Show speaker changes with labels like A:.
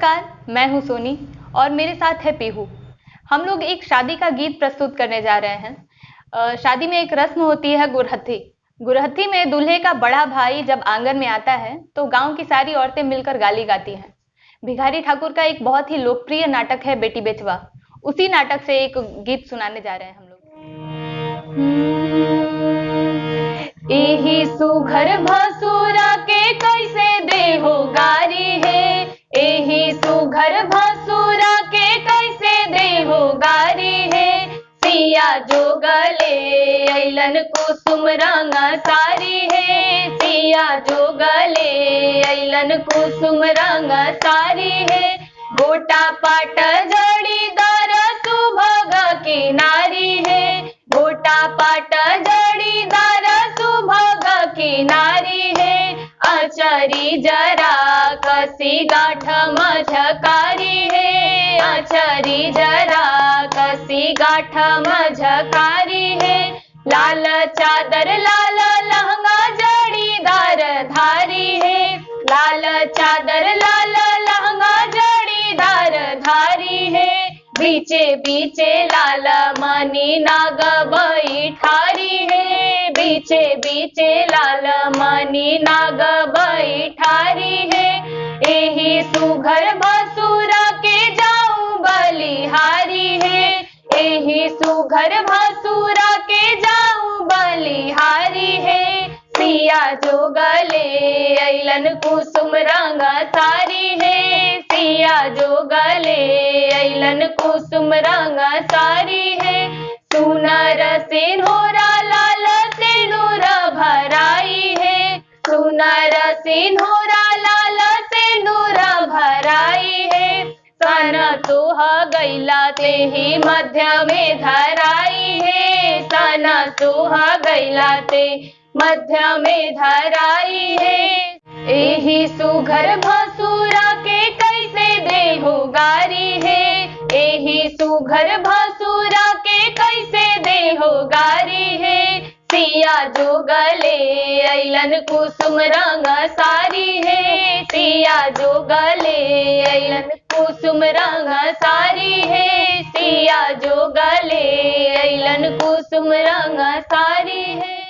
A: नमस्कार, मैं हूं सोनी और मेरे साथ है पीहू। हम लोग एक शादी का गीत प्रस्तुत करने जा रहे हैं। शादी में एक रस्म होती है गुरहथी। गुरहथी में दूल्हे का बड़ा भाई जब आंगन में आता है तो गांव की सारी औरतें मिलकर गाली गाती हैं। भिखारी ठाकुर का एक बहुत ही लोकप्रिय नाटक है बेटी बेचवा। उसी नाटक से एक गीत सुनाने जा रहे हैं हम लोग। एही सुघर भसुरा के कैसे देहो गारी है, एही सुघर भसुरा के कैसे देहो गारी है। सिया जोगले अइलन कुसुम रंग सारी है, सिया जोगले अइलन कुसुम रंग सारी है। गोटा पाट जड़ीदार सुभग की नारी है, गोटा पाट जड़ीदार सुभग की नारी है। अचरी जरा कसी गाठ मझकारी है, अचरी जरा कसी गाठ मझकारी है। लाल चादर लाल लहंगा जड़ीदार धारी है, लाल चादर लाल लहंगा जड़ीदार धारी है। बीचे बीचे लाल मनी नाग बैठारी है, बीचे बीचे लाल मनी नाग बैठारी है। एही सुघर भसुरा के जाऊं बलिहारी है, एही सुघर भसुरा के जाऊं बलिहारी है। सिया जोगले अइलन कुसुम रंग सारी है, सिया जोगले अइलन कुसुम रंग सारी है। सुनर सिंहोरा लाल सिंदूर भराई है, सुनर सिंहोरा लाल सिंदूर भराई है। सन सोह गैला तेहि मध्य में धराई है, सन सोह गैला ते मध्य में धराई है। एही सुघर भसुरा के कैसे देहो गारी है, एही सुघर भसुरा के कैसे देहो गारी है। सिया जोगले अइलन कुसुम रंग सारी है, सिया जोगले अइलन कुसुम रंग सारी है, सिया जोगले अइलन कुसुम रंग सारी है।